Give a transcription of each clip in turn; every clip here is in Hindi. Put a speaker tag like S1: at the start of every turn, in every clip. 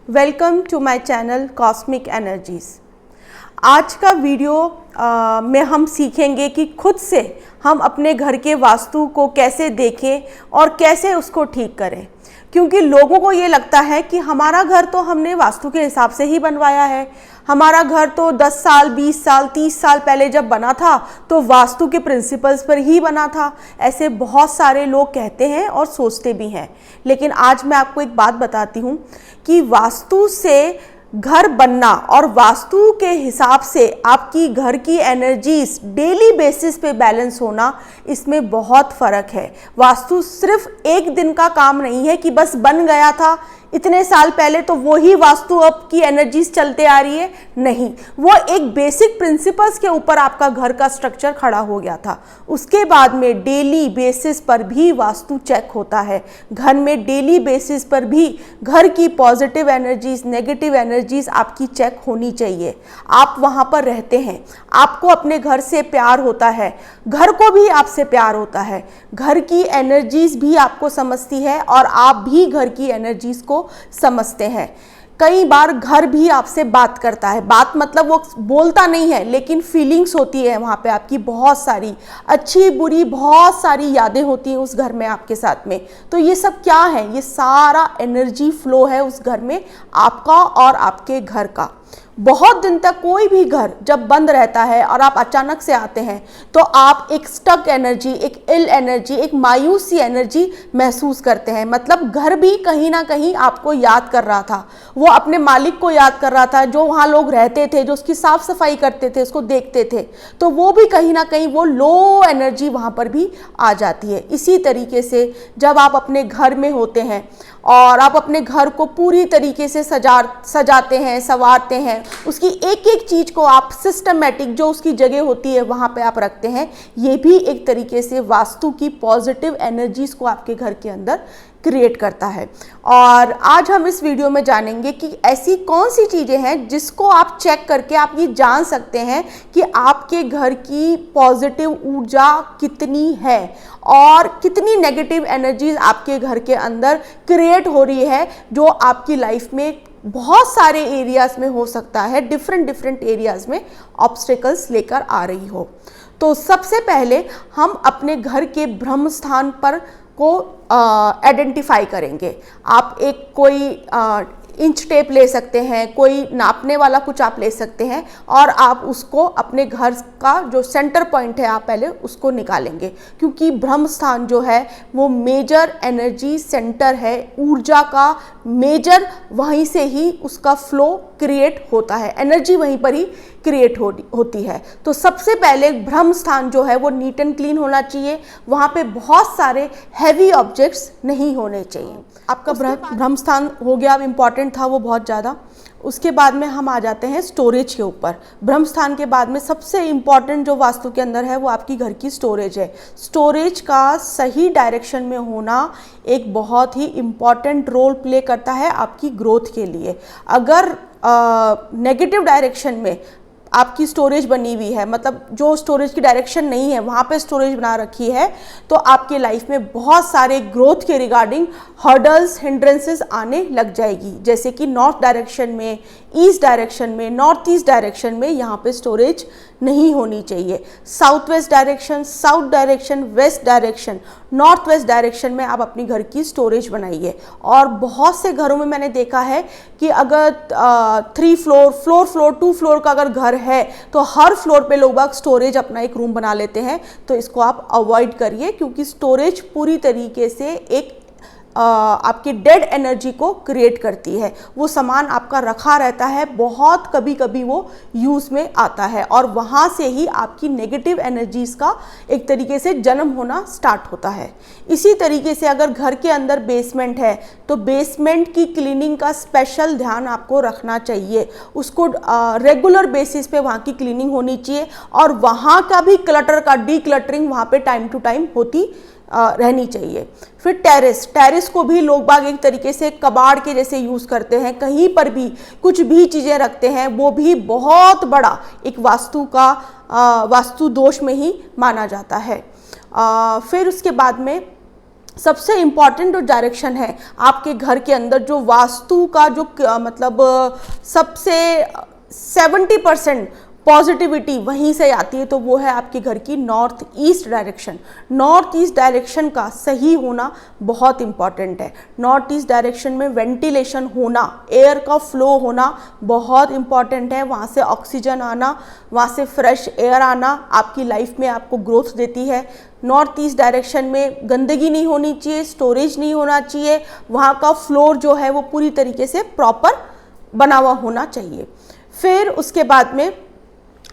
S1: Welcome to my channel cosmic energies. आज का वीडियो में हम सीखेंगे कि खुद से हम अपने घर के वास्तु को कैसे देखें और कैसे उसको ठीक करें, क्योंकि लोगों को ये लगता है कि हमारा घर तो हमने वास्तु के हिसाब से ही बनवाया है, हमारा घर तो 10 साल 20 साल 30 साल पहले जब बना था तो वास्तु के प्रिंसिपल्स पर ही बना था। ऐसे बहुत सारे लोग कहते हैं और सोचते भी हैं। लेकिन आज मैं आपको एक बात बताती हूँ कि वास्तु से घर बनना और वास्तु के हिसाब से आपकी घर की एनर्जीज डेली बेसिस पे बैलेंस होना, इसमें बहुत फ़र्क है। वास्तु सिर्फ एक दिन का काम नहीं है कि बस बन गया था इतने साल पहले तो वो ही वास्तु अब की एनर्जीज चलते आ रही है, नहीं, वो एक बेसिक प्रिंसिपल्स के ऊपर आपका घर का स्ट्रक्चर खड़ा हो गया था। उसके बाद में डेली बेसिस पर भी वास्तु चेक होता है। घर में डेली बेसिस पर भी घर की पॉजिटिव एनर्जीज नेगेटिव एनर्जीज आपकी चेक होनी चाहिए। आप वहाँ पर रहते हैं, आपको अपने घर से प्यार होता है, घर को भी आपसे प्यार होता है, घर की एनर्जीज भी आपको समझती है और आप भी घर की एनर्जीज को समझते हैं। कई बार घर भी आपसे बात करता है, बात मतलब वो बोलता नहीं है लेकिन फीलिंग्स होती है वहाँ पे आपकी, बहुत सारी अच्छी बुरी बहुत सारी यादें होती हैं उस घर में आपके साथ में। तो ये सब क्या है? ये सारा एनर्जी फ्लो है उस घर में आपका और आपके घर का। बहुत दिन तक कोई भी घर जब बंद रहता है और आप अचानक से आते हैं तो आप एक स्टक एनर्जी, एक इल एनर्जी, एक मायूस सी एनर्जी महसूस करते हैं। मतलब घर भी कहीं ना कहीं आपको याद कर रहा था, वो अपने मालिक को याद कर रहा था, जो वहाँ लोग रहते थे, जो उसकी साफ सफाई करते थे, उसको देखते थे, तो वो भी कहीं ना कहीं वो लो एनर्जी वहाँ पर भी आ जाती है। इसी तरीके से जब आप अपने घर में होते हैं और आप अपने घर को पूरी तरीके से सजाते हैं, संवारते हैं, उसकी एक एक चीज़ को आप सिस्टमेटिक जो उसकी जगह होती है वहाँ पे आप रखते हैं, ये भी एक तरीके से वास्तु की पॉजिटिव एनर्जीज को आपके घर के अंदर क्रिएट करता है। और आज हम इस वीडियो में जानेंगे कि ऐसी कौन सी चीज़ें हैं जिसको आप चेक करके आप ये जान सकते हैं कि आपके घर की पॉजिटिव ऊर्जा कितनी है और कितनी नेगेटिव एनर्जीज आपके घर के अंदर क्रिएट हो रही है, जो आपकी लाइफ में बहुत सारे एरियाज में हो सकता है, डिफरेंट एरियाज में ऑब्स्टेकल्स लेकर आ रही हो। तो सबसे पहले हम अपने घर के ब्रह्म स्थान पर को आइडेंटिफाई करेंगे। आप एक कोई इंच टेप ले सकते हैं, कोई नापने वाला कुछ आप ले सकते हैं और आप उसको अपने घर का जो सेंटर पॉइंट है आप पहले उसको निकालेंगे, क्योंकि ब्रह्म स्थान जो है वो मेजर एनर्जी सेंटर है, ऊर्जा का मेजर, वहीं से ही उसका फ्लो क्रिएट होता है, एनर्जी वहीं पर ही क्रिएट होती है। तो सबसे पहले ब्रह्म स्थान जो है वो नीट एंड क्लीन होना चाहिए, वहाँ पे बहुत सारे हैवी ऑब्जेक्ट्स नहीं होने चाहिए। आपका ब्रह्म स्थान हो गया, अब इम्पॉर्टेंट था वो बहुत ज़्यादा। उसके बाद में हम आ जाते हैं स्टोरेज के ऊपर। ब्रह्म स्थान के बाद में सबसे इम्पॉर्टेंट जो वास्तु के अंदर है वो आपकी घर की स्टोरेज है। स्टोरेज का सही डायरेक्शन में होना एक बहुत ही इम्पॉर्टेंट रोल प्ले करता है आपकी ग्रोथ के लिए। अगर नेगेटिव डायरेक्शन में आपकी स्टोरेज बनी हुई है, मतलब जो स्टोरेज की डायरेक्शन नहीं है वहाँ पे स्टोरेज बना रखी है, तो आपके लाइफ में बहुत सारे ग्रोथ के रिगार्डिंग हर्डल्स हिंड्रेंसेस आने लग जाएगी। जैसे कि नॉर्थ डायरेक्शन में, ईस्ट डायरेक्शन में, नॉर्थ ईस्ट डायरेक्शन में यहाँ पे स्टोरेज नहीं होनी चाहिए। South west direction, south direction, west direction, north west direction में आप अपनी घर की स्टोरेज बनाइए। और बहुत से घरों में मैंने देखा है कि अगर 3 फ्लोर 2 फ्लोर का अगर घर है तो हर फ्लोर पे लोग स्टोरेज अपना एक रूम बना लेते हैं। तो इसको आप अवॉइड करिए, क्योंकि स्टोरेज पूरी तरीके से एक आपकी डेड एनर्जी को क्रिएट करती है। वो सामान आपका रखा रहता है, बहुत कभी कभी वो यूज़ में आता है और वहाँ से ही आपकी नेगेटिव एनर्जीज़ का एक तरीके से जन्म होना स्टार्ट होता है। इसी तरीके से अगर घर के अंदर बेसमेंट है तो बेसमेंट की क्लीनिंग का स्पेशल ध्यान आपको रखना चाहिए। उसको रेगुलर बेसिस पे वहाँ की क्लीनिंग होनी चाहिए और वहाँ का भी क्लटर का डीक्लटरिंग वहाँ पे टाइम टू टाइम होती रहनी चाहिए। फिर टेरेस को भी लोग बाग एक तरीके से कबाड़ के जैसे यूज़ करते हैं, कहीं पर भी कुछ भी चीज़ें रखते हैं, वो भी बहुत बड़ा एक वास्तु दोष में ही माना जाता है। फिर उसके बाद में सबसे इम्पॉर्टेंट जो डायरेक्शन है आपके घर के अंदर, जो वास्तु का जो मतलब सबसे 70% पॉजिटिविटी वहीं से आती है, तो वो है आपके घर की north east direction. North east direction का सही होना बहुत इंपॉर्टेंट है। नॉर्थ ईस्ट डायरेक्शन में वेंटिलेशन होना, एयर का फ्लो होना बहुत इंपॉर्टेंट है। वहाँ से ऑक्सीजन आना, वहाँ से फ्रेश एयर आना आपकी लाइफ में आपको ग्रोथ देती है। नॉर्थ ईस्ट डायरेक्शन में गंदगी नहीं होनी चाहिए, स्टोरेज नहीं होना चाहिए, वहाँ का फ्लोर जो है वो पूरी तरीके से प्रॉपर बना हुआ होना चाहिए। फिर उसके बाद में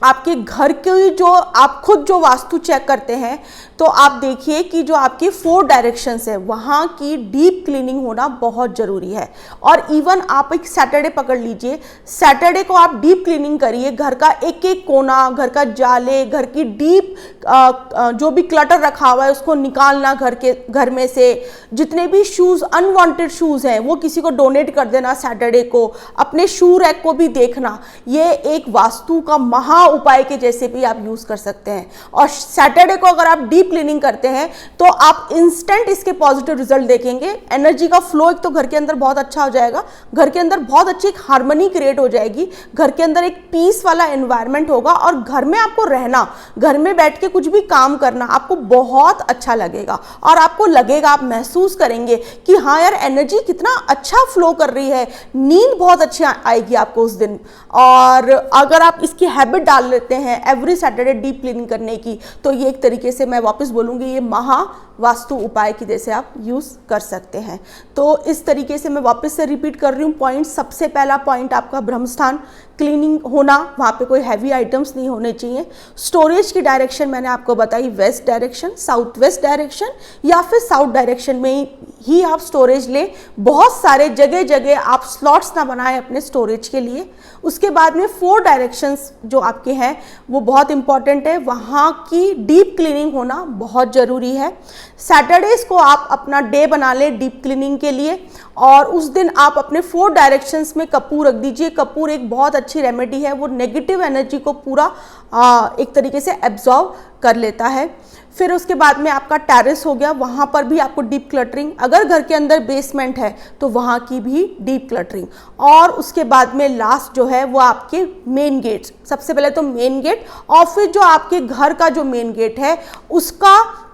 S1: आपके घर की जो आप खुद जो वास्तु चेक करते हैं, तो आप देखिए कि जो आपकी 4 डायरेक्शंस है वहाँ की डीप क्लीनिंग होना बहुत ज़रूरी है। और इवन आप एक सैटरडे पकड़ लीजिए, सैटरडे को आप डीप क्लीनिंग करिए, घर का एक एक कोना, घर का जाले, घर की डीप जो भी क्लटर रखा हुआ है उसको निकालना, घर में से जितने भी शूज़, अनवांटेड शूज़ हैं वो किसी को डोनेट कर देना सैटरडे को। अपने शू रैक को भी देखना, ये एक वास्तु का महा उपाय के जैसे भी आप यूज कर सकते हैं। और सैटरडे को अगर आप डीप क्लीनिंग करते हैं तो आप इंस्टेंट इसके पॉजिटिव रिजल्ट देखेंगे। एनर्जी का फ्लो एक तो घर के अंदर बहुत अच्छा हो जाएगा, घर के अंदर बहुत अच्छी एक हार्मनी क्रिएट हो जाएगी, घर के अंदर एक पीस वाला एनवायरनमेंट होगा, और घर में आपको रहना, घर में बैठ के कुछ भी काम करना आपको बहुत अच्छा लगेगा। और आपको लगेगा, आप महसूस करेंगे कि हाँ यार एनर्जी कितना अच्छा फ्लो कर रही है, नींद बहुत अच्छी आएगी आपको उस दिन। और अगर आप इसकी हैबिट डाल लेते हैं एवरी सैटरडे डीप क्लीनिंग करने की, तो ये एक तरीके से मैं वापस बोलूँगी ये महा वास्तु उपाय की जैसे आप यूज़ कर सकते हैं। तो इस तरीके से मैं वापस से रिपीट कर रही हूँ पॉइंट। सबसे पहला पॉइंट आपका ब्रह्मस्थान क्लीनिंग होना, वहाँ पे कोई हैवी आइटम्स नहीं होने चाहिए। स्टोरेज की डायरेक्शन मैंने आपको बताई, west direction, south west direction या फिर साउथ डायरेक्शन में ही आप स्टोरेज लें। बहुत सारे जगह जगह आप स्लॉट्स ना बनाएं अपने स्टोरेज के लिए। उसके बाद में 4 डायरेक्शंस जो आपके हैं वो बहुत इंपॉर्टेंट है, वहाँ की डीप क्लीनिंग होना बहुत ज़रूरी है। सैटरडेज को आप अपना डे बना लें डीप क्लीनिंग के लिए, और उस दिन आप अपने 4 डायरेक्शंस में कपूर रख दीजिए। कपूर एक बहुत अच्छी रेमेडी है, वो नेगेटिव एनर्जी को पूरा एक तरीके से एब्जॉर्व कर लेता है। फिर उसके बाद में आपका टेरेस हो गया, वहाँ पर भी आपको डीप क्लटरिंग, अगर घर के अंदर बेसमेंट है तो वहाँ की भी डीप क्लटरिंग। और उसके बाद में लास्ट जो है वो आपके मेन गेट्स, सबसे पहले तो मेन गेट, और फिर जो आपके घर का जो मेन गेट है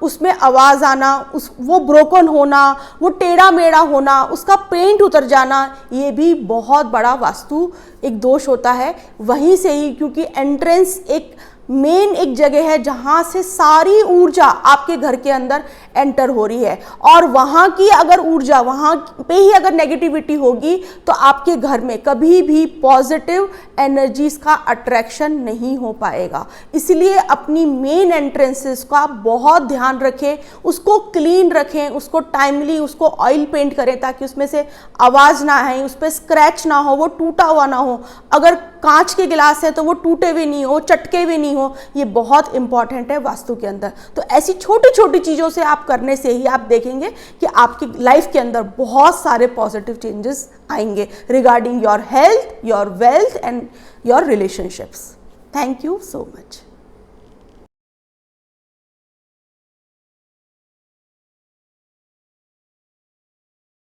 S1: उसमें आवाज़ आना, वो ब्रोकन होना, वो टेढ़ा मेढ़ा होना, उसका पेंट उतर जाना, ये भी बहुत बड़ा वास्तु एक दोष होता है। वहीं से ही, क्योंकि एंट्रेंस एक मेन एक जगह है जहां से सारी ऊर्जा आपके घर के अंदर एंटर हो रही है, और वहां की अगर ऊर्जा, वहां पे ही अगर नेगेटिविटी होगी तो आपके घर में कभी भी पॉजिटिव एनर्जीज का अट्रैक्शन नहीं हो पाएगा। इसलिए अपनी मेन एंट्रेंसेस का बहुत ध्यान रखें, उसको क्लीन रखें, उसको टाइमली उसको ऑयल पेंट करें ताकि उसमें से आवाज़ ना आए, उस पर स्क्रैच ना हो, वो टूटा हुआ ना हो। अगर कांच के गिलास है तो वो टूटे हुए नहीं हो, चटके हुए नहीं हो। ये बहुत इंपॉर्टेंट है वास्तु के अंदर। तो ऐसी छोटी छोटी चीज़ों से आप करने से ही आप देखेंगे कि आपकी लाइफ के अंदर बहुत सारे पॉजिटिव चेंजेस आएंगे regarding your health, your wealth and your relationships. Thank you so much.